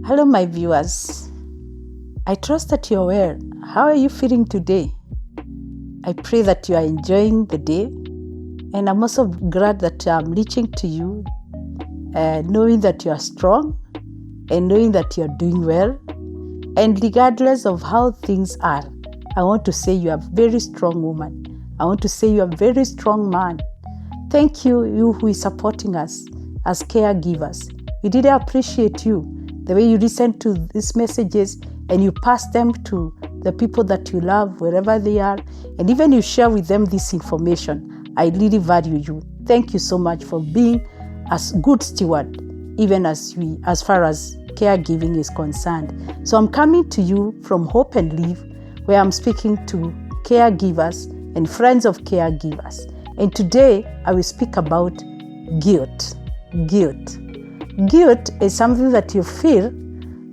Hello, my viewers. I trust that you're well. How are you feeling today? I pray that you are enjoying the day, and I'm also glad that I'm reaching to you, knowing that you are strong and knowing that you're doing well. And regardless of how things are, I want to say you are a very strong woman. I want to say you are a very strong man. Thank you, you who is supporting us as caregivers. We really appreciate you, the way you listen to these messages and you pass them to the people that you love, wherever they are, and even you share with them this information. I really value you. Thank you so much for being a good steward, even as far as caregiving is concerned. So I'm coming to you from Hope and Live, where I'm speaking to caregivers and friends of caregivers. And today I will speak about guilt. Guilt is something that you feel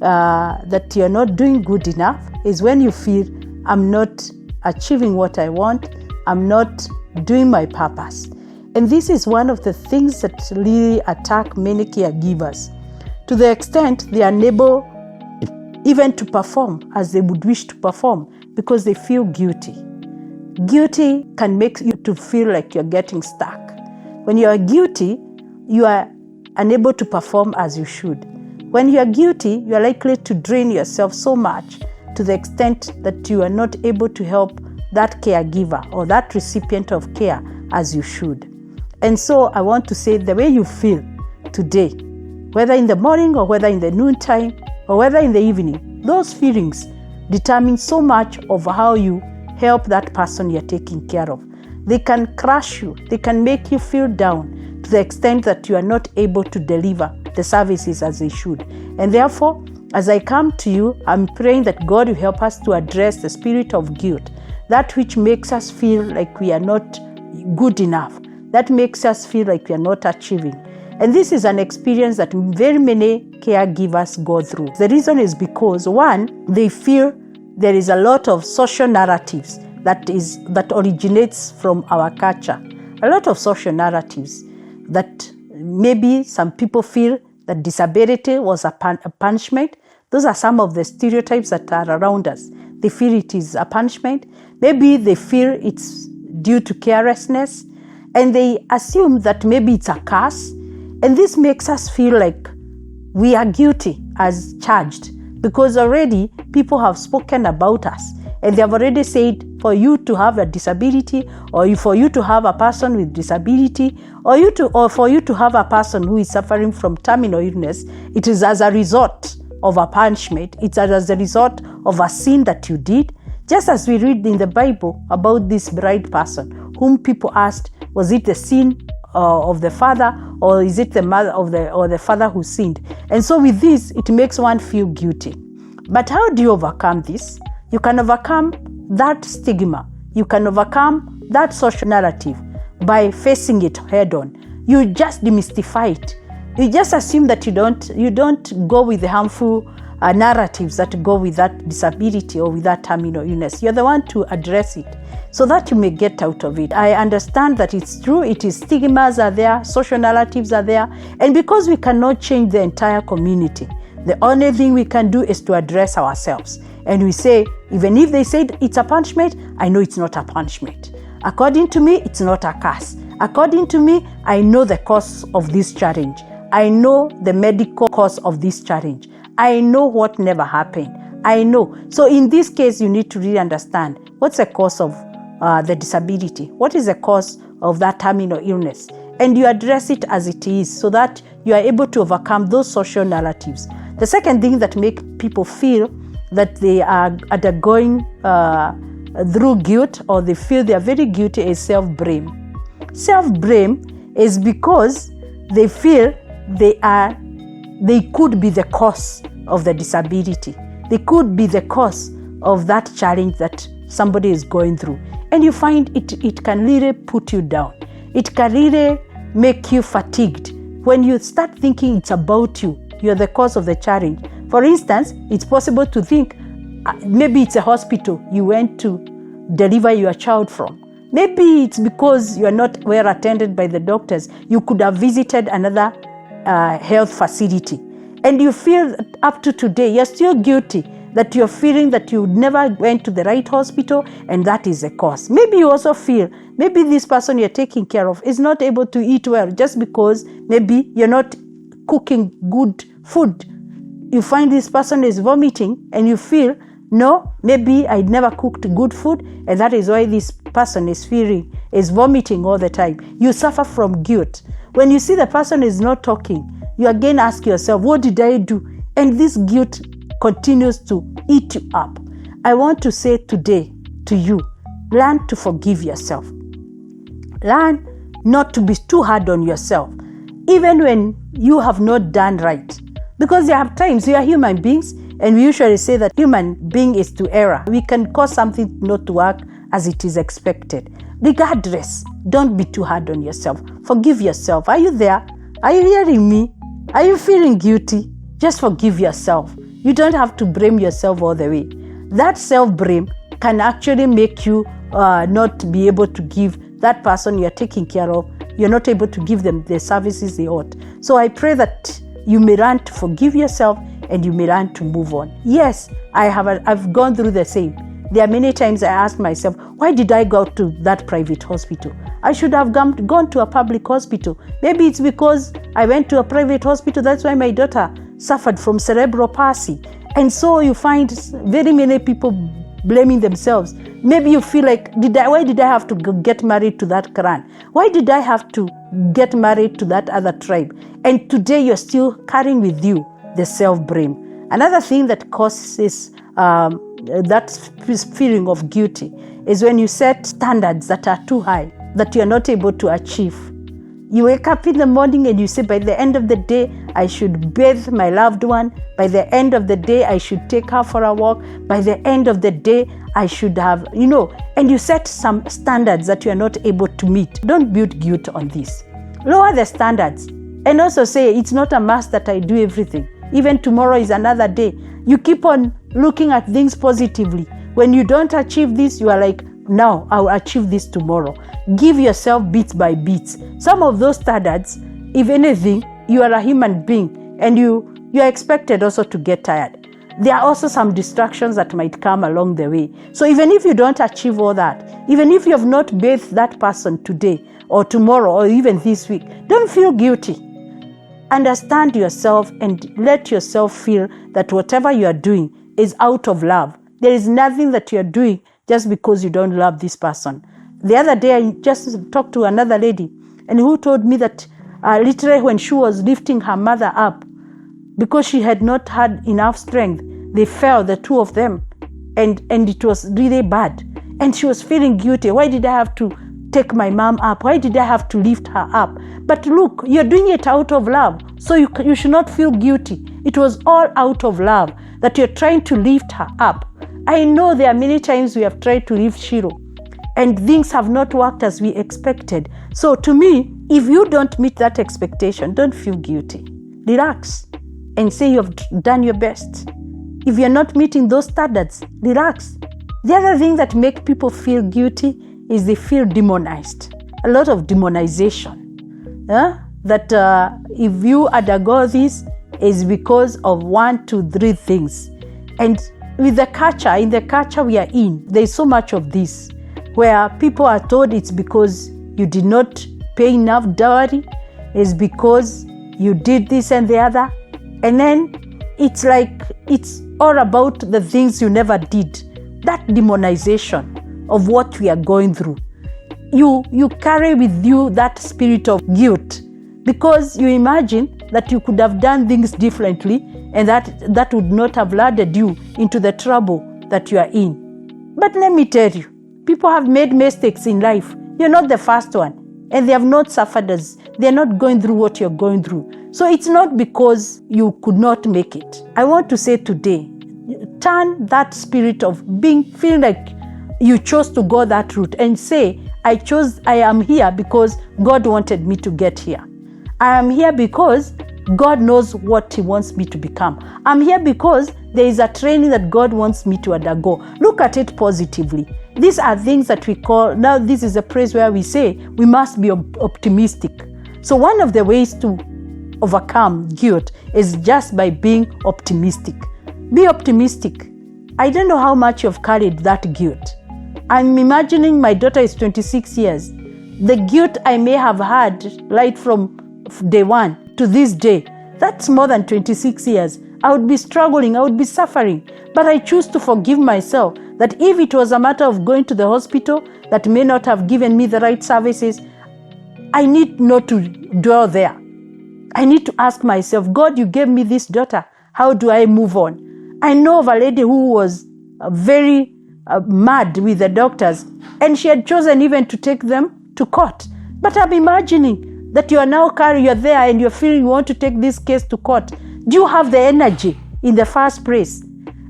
that you're not doing good enough. Is when you feel, I'm not achieving what I want, I'm not doing my purpose. And this is one of the things that really attack many caregivers, to the extent they are unable even to perform as they would wish to perform because they feel guilty. Guilty can make you to feel like you're getting stuck. When you are guilty, you are unable to perform as you should. When you are guilty, you are likely to drain yourself so much to the extent that you are not able to help that caregiver or that recipient of care as you should. And so I want to say, the way you feel today, whether in the morning or whether in the noontime or whether in the evening, those feelings determine so much of how you help that person you're taking care of. They can crush you. They can make you feel down to the extent that you are not able to deliver the services as they should. And therefore, as I come to you, I'm praying that God will help us to address the spirit of guilt, that which makes us feel like we are not good enough, that makes us feel like we are not achieving. And this is an experience that very many caregivers go through. The reason is because, one, they feel there is a lot of social narratives that originates from our culture. A lot of social narratives that maybe some people feel that disability was a punishment. Those are some of the stereotypes that are around us. They feel it is a punishment. Maybe they feel it's due to carelessness, and they assume that maybe it's a curse. And this makes us feel like we are guilty as charged, because already people have spoken about us and they have already said, for you to have a disability, or for you to have a person with disability, or for you to have a person who is suffering from terminal illness, it is as a result of a punishment. It's as a result of a sin that you did. Just as we read in the Bible about this bride person whom people asked, was it the sin of the father, or is it the mother or the father who sinned? And so with this, it makes one feel guilty. But how do you overcome this? You can overcome that stigma. You can overcome that social narrative by facing it head on. You just demystify it. You just assume that you don't go with the harmful narratives that go with that disability or with that terminal illness. You're the one to address it so that you may get out of it. I understand that it's true. It is stigmas are there, social narratives are there, and because we cannot change the entire community, the only thing we can do is to address ourselves. And we say, even if they said it's a punishment, I know it's not a punishment. According to me, it's not a curse. According to me, I know the cause of this challenge. I know the medical cause of this challenge. I know what never happened. I know. So in this case, you need to really understand what's the cause of the disability. What is the cause of that terminal illness? And you address it as it is so that you are able to overcome those social narratives. The second thing that makes people feel that they are undergoing through guilt, or they feel they are very guilty, is self-blame. Self-blame is because they feel they could be the cause of the disability. They could be the cause of that challenge that somebody is going through. And you find it can really put you down. It can really make you fatigued. When you start thinking it's about you, you're the cause of the challenge. For instance, it's possible to think, Maybe it's a hospital you went to deliver your child from. Maybe it's because you are not well attended by the doctors. You could have visited another health facility. And you feel up to today, you're still guilty that you're feeling that you never went to the right hospital, and that is the cause. Maybe you also feel, maybe this person you're taking care of is not able to eat well just because maybe you're not cooking good food. You find this person is vomiting and you feel, no, maybe I never cooked good food, and that is why this person is vomiting all the time. You suffer from guilt. When you see the person is not talking, you again ask yourself, what did I do? And this guilt continues to eat you up. I want to say today to you, learn to forgive yourself. Learn not to be too hard on yourself, even when you have not done right. Because there are times we are human beings, and we usually say that human being is to error. We can cause something not to work as it is expected. Regardless, don't be too hard on yourself. Forgive yourself. Are you there? Are you hearing me? Are you feeling guilty? Just forgive yourself. You don't have to blame yourself all the way. That self-blame can actually make you not be able to give that person you're taking care of, you're not able to give them the services they ought. So I pray that you may learn to forgive yourself and you may learn to move on. Yes, I've gone through the same. There are many times I ask myself, why did I go to that private hospital? I should have gone to a public hospital. Maybe it's because I went to a private hospital. That's why my daughter suffered from cerebral palsy. And so you find very many people blaming themselves. Maybe you feel like, why did I have to get married to that clan? Why did I have to get married to that other tribe? And today you're still carrying with you the self-blame. Another thing that causes that feeling of guilty is when you set standards that are too high, that you're not able to achieve. You wake up in the morning and you say, by the end of the day, I should bathe my loved one. By the end of the day, I should take her for a walk. By the end of the day, I should have, and you set some standards that you are not able to meet. Don't build guilt on this. Lower the standards and also say, it's not a must that I do everything. Even tomorrow is another day. You keep on looking at things positively. When you don't achieve this, you are like, now I'll achieve this tomorrow. Give yourself bits by bits. Some of those standards, if anything, you are a human being and you are expected also to get tired. There are also some distractions that might come along the way. So even if you don't achieve all that, even if you have not bathed that person today or tomorrow or even this week, don't feel guilty. Understand yourself and let yourself feel that whatever you are doing is out of love. There is nothing that you are doing just because you don't love this person. The other day, I just talked to another lady and who told me that literally when she was lifting her mother up, because she had not had enough strength, they fell, the two of them, and it was really bad. And she was feeling guilty. Why did I have to take my mom up? Why did I have to lift her up? But look, you're doing it out of love, so you should not feel guilty. It was all out of love that you're trying to lift her up. I know there are many times we have tried to lift Shiro, and things have not worked as we expected. So to me, if you don't meet that expectation, don't feel guilty. Relax and say you've done your best. If you're not meeting those standards, relax. The other thing that makes people feel guilty is they feel demonized. A lot of demonization. That if you undergo this, is because of 1, 2, 3 things. And with the culture, in the culture we are in, there's so much of this, where people are told it's because you did not pay enough dowry, it's because you did this and the other. And then it's like, it's all about the things you never did. That demonization of what we are going through. You carry with you that spirit of guilt because you imagine that you could have done things differently and that would not have landed you into the trouble that you are in. But let me tell you, people have made mistakes in life. You're not the first one, and they have not suffered as they're not going through what you're going through. So it's not because you could not make it. I want to say today, turn that spirit of feeling like you chose to go that route and say, I am here because God wanted me to get here. I am here because God knows what He wants me to become. I'm here because there is a training that God wants me to undergo. Look at it positively. These are things that we call, now this is a place where we say we must be optimistic. So one of the ways to overcome guilt is just by being optimistic. Be optimistic. I don't know how much you've carried that guilt. I'm imagining my daughter is 26 years. The guilt I may have had right from day one to this day, that's more than 26 years. I would be struggling, I would be suffering. But I choose to forgive myself that if it was a matter of going to the hospital that may not have given me the right services, I need not to dwell there. I need to ask myself, God, you gave me this daughter. How do I move on? I know of a lady who was very mad with the doctors, and she had chosen even to take them to court. But I'm imagining that you are now you're there and you're feeling you want to take this case to court. Do you have the energy in the first place?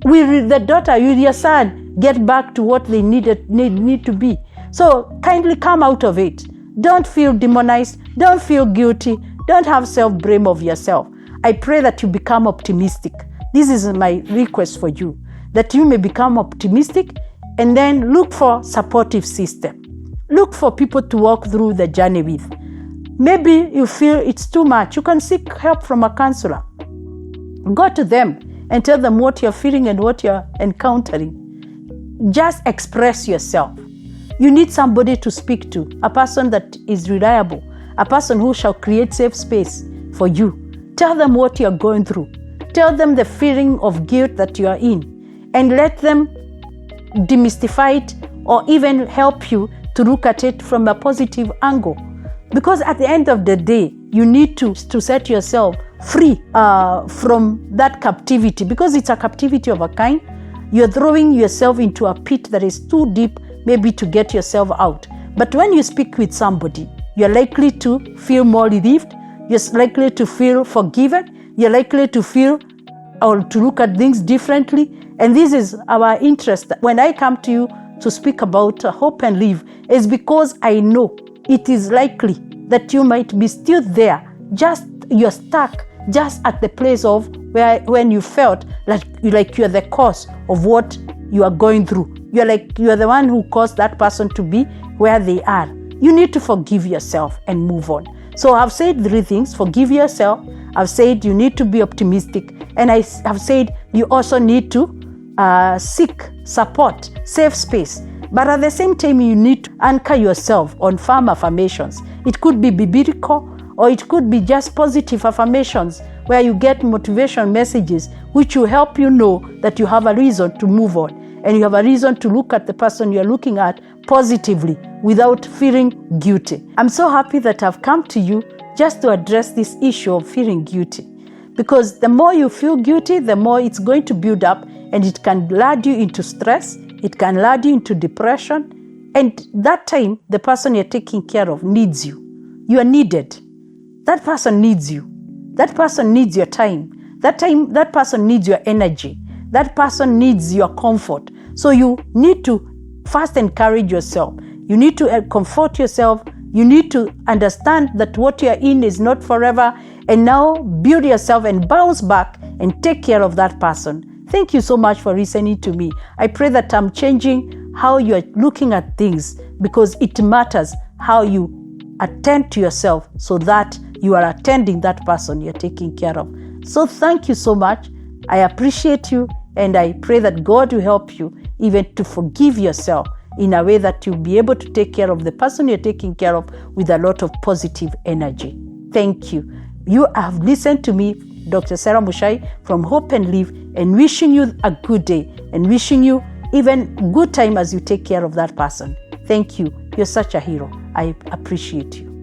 Will the daughter, your son, get back to what they need to be? So kindly come out of it. Don't feel demonized. Don't feel guilty. Don't have self-blame of yourself. I pray that you become optimistic. This is my request for you, that you may become optimistic and then look for supportive system. Look for people to walk through the journey with. Maybe you feel it's too much. You can seek help from a counselor. Go to them and tell them what you're feeling and what you're encountering. Just express yourself. You need somebody to speak to, a person that is reliable, a person who shall create safe space for you. Tell them what you're going through. Tell them the feeling of guilt that you are in, and let them demystify it or even help you to look at it from a positive angle. Because at the end of the day, you need to set yourself free from that captivity, because it's a captivity of a kind. You're throwing yourself into a pit that is too deep, maybe to get yourself out. But when you speak with somebody, you're likely to feel more relieved. You're likely to feel forgiven. You're likely to feel or to look at things differently. And this is our interest. When I come to you to speak about hope and live, is because I know it is likely that you might be still there. You're stuck just at the place of when you felt like you're the cause of what you are going through. You're the one who caused that person to be where they are. You need to forgive yourself and move on. So I've said 3 things. Forgive yourself. I've said you need to be optimistic. And I have said you also need to seek support, safe space. But at the same time, you need to anchor yourself on firm affirmations. It could be biblical, or it could be just positive affirmations where you get motivation messages which will help you know that you have a reason to move on, and you have a reason to look at the person you're looking at positively without feeling guilty. I'm so happy that I've come to you just to address this issue of feeling guilty, because the more you feel guilty, the more it's going to build up, and it can lead you into stress, it can lead you into depression, and that time the person you're taking care of needs you. You are needed. That person needs you. That person needs your time. That person needs your energy. That person needs your comfort. So you need to first encourage yourself. You need to comfort yourself. You need to understand that what you're in is not forever, and now build yourself and bounce back and take care of that person. Thank you so much for listening to me. I pray that I'm changing how you're looking at things, because it matters how you attend to yourself so that you are attending that person you're taking care of. So thank you so much. I appreciate you, and I pray that God will help you even to forgive yourself in a way that you'll be able to take care of the person you're taking care of with a lot of positive energy. Thank you. You have listened to me, Dr. Sarah Mushai from Hope and Live, and wishing you a good day and wishing you even good time as you take care of that person. Thank you. You're such a hero. I appreciate you.